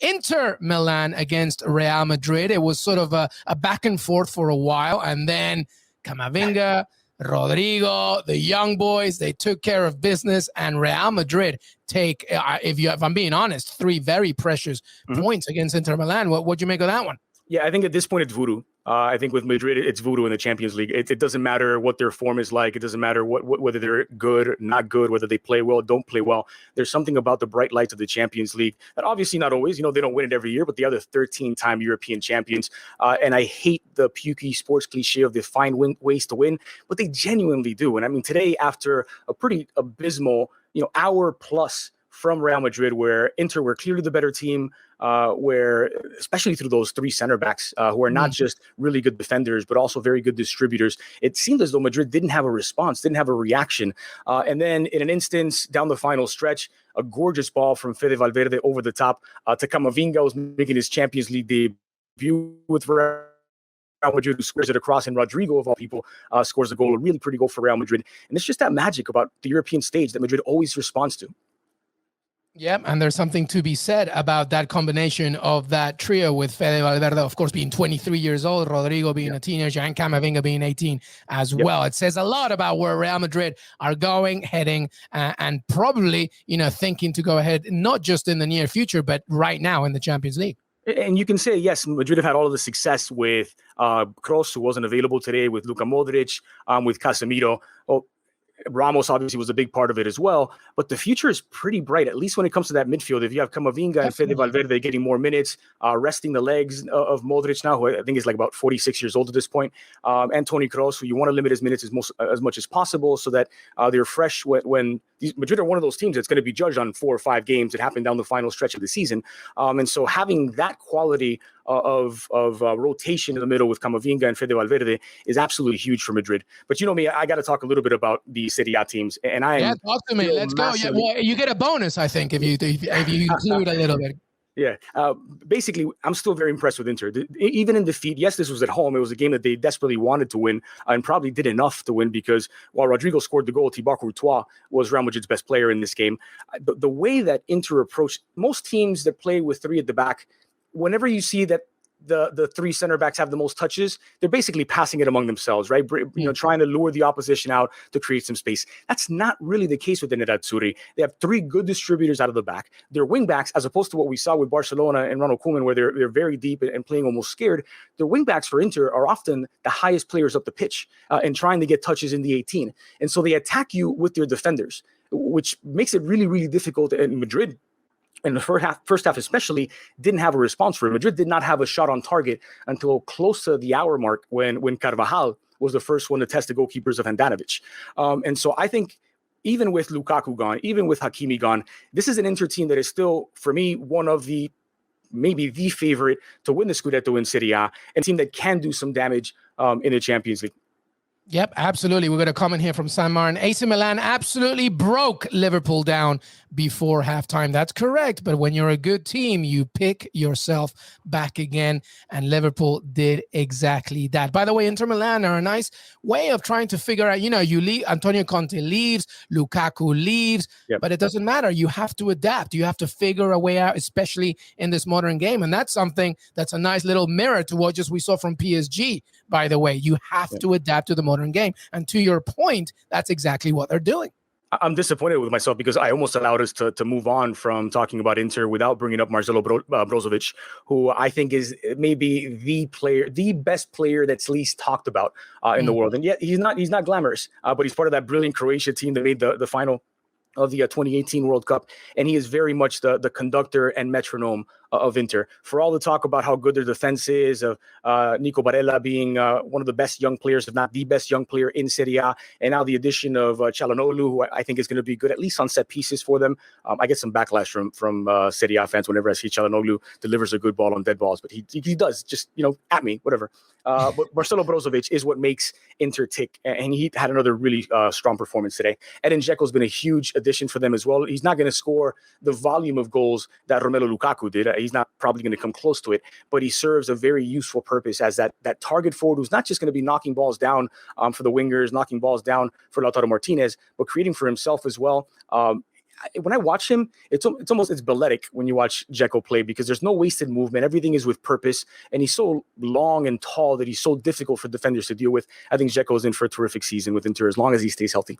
Inter Milan against Real Madrid. It was sort of a back and forth for a while, and then Camavinga, Rodrigo, the young boys, they took care of business, and Real Madrid take, if I'm being honest, 3 very precious points against Inter Milan. What'd you make of that one? Yeah, I think at this point it's voodoo. I think with Madrid, it's voodoo in the Champions League. It doesn't matter what their form is like. It doesn't matter whether they're good or not good, whether they play well, don't play well. There's something about the bright lights of the Champions League that obviously not always, they don't win it every year, but the other 13-time European champions. And I hate the pukey sports cliche of they find ways to win, but they genuinely do. And I mean, today, after a pretty abysmal, hour plus from Real Madrid, where Inter were clearly the better team, where especially through those 3 center backs who are not just really good defenders, but also very good distributors, it seemed as though Madrid didn't have a response, didn't have a reaction. And then in an instance down the final stretch, a gorgeous ball from Fede Valverde over the top to Camavinga, was making his Champions League debut with Real Madrid, who squares it across, and Rodrigo, of all people, scores a goal, a really pretty goal for Real Madrid. And it's just that magic about the European stage that Madrid always responds to. Yeah, and there's something to be said about that combination of that trio, with Fede Valverde, of course, being 23 years old, Rodrigo being a teenager, and Camavinga being 18 as well. It says a lot about where Real Madrid are going, heading, and probably, thinking to go ahead, not just in the near future, but right now in the Champions League. And you can say, yes, Madrid have had all of the success with Kroos, who wasn't available today, with Luka Modric, with Casemiro. Ramos obviously was a big part of it as well, but the future is pretty bright, at least when it comes to that midfield. If you have Camavinga and Fede Valverde getting more minutes, resting the legs of Modric now, who I think is like about 46 years old at this point, and Toni Kroos, who you want to limit his minutes as much as possible so that they're fresh when Madrid are one of those teams that's going to be judged on 4 or 5 games that happen down the final stretch of the season. And so having that quality of rotation in the middle with Camavinga and Fede Valverde is absolutely huge for Madrid. But you know me, I got to talk a little bit about the Serie A teams, and talk to me. Let's go. Yeah, well, you get a bonus, I think, if you include a little bit. Yeah. Basically, I'm still very impressed with Inter. Even in defeat, yes, this was at home. It was a game that they desperately wanted to win and probably did enough to win, because while Rodrigo scored the goal, Thibaut Courtois was Real Madrid's best player in this game. The way that Inter approached most teams that play with 3 at the back, whenever you see that the 3 center backs have the most touches, they're basically passing it among themselves, right? Trying to lure the opposition out to create some space. That's not really the case with the Nerazzurri. They have 3 good distributors out of the back. Their wing backs, as opposed to what we saw with Barcelona and Ronald Koeman, where they're very deep and playing almost scared, their wing backs for Inter are often the highest players up the pitch and trying to get touches in the 18. And so they attack you with their defenders, which makes it really, really difficult. And Madrid, in the first half especially, didn't have a response for it. Madrid did not have a shot on target until close to the hour mark when Carvajal was the first one to test the goalkeepers of Handanovic. And so I think even with Lukaku gone, even with Hakimi gone, this is an Inter team that is still, for me, one of maybe the favorite to win the Scudetto in Serie A, and a team that can do some damage in the Champions League. Yep, absolutely. We're going to comment here from San Martin. AC Milan absolutely broke Liverpool down before halftime. That's correct. But when you're a good team, you pick yourself back again. And Liverpool did exactly that. By the way, Inter Milan are a nice way of trying to figure out, you leave, Antonio Conte leaves, Lukaku leaves, but it doesn't matter. You have to adapt. You have to figure a way out, especially in this modern game. And that's something that's a nice little mirror to what we saw from PSG, by the way. You have to adapt to the modern game. And to your point, that's exactly what they're doing. I'm disappointed with myself because I almost allowed us to move on from talking about Inter without bringing up Marcelo Brozovic, who I think is maybe the best player that's least talked about in the world. And yet he's not glamorous, but he's part of that brilliant Croatia team that made the final of the 2018 World Cup. And he is very much the conductor and metronome of Inter. For all the talk about how good their defense is, of Nico Barella being one of the best young players, if not the best young player in Serie A, and now the addition of Çalhanoğlu, who I think is going to be good, at least on set pieces for them. I get some backlash from Serie A fans whenever I see Çalhanoğlu delivers a good ball on dead balls, but he does, just, at me, whatever. But Marcelo Brozovic is what makes Inter tick, and he had another really strong performance today. Edin Dzeko's been a huge addition for them as well. He's not going to score the volume of goals that Romelu Lukaku did. He's not probably going to come close to it, but he serves a very useful purpose as that target forward who's not just going to be knocking balls down for the wingers, knocking balls down for Lautaro Martinez, but creating for himself as well. when I watch him, it's balletic when you watch Dzeko play, because there's no wasted movement. Everything is with purpose, and he's so long and tall that he's so difficult for defenders to deal with. I think Dzeko is in for a terrific season with Inter as long as he stays healthy.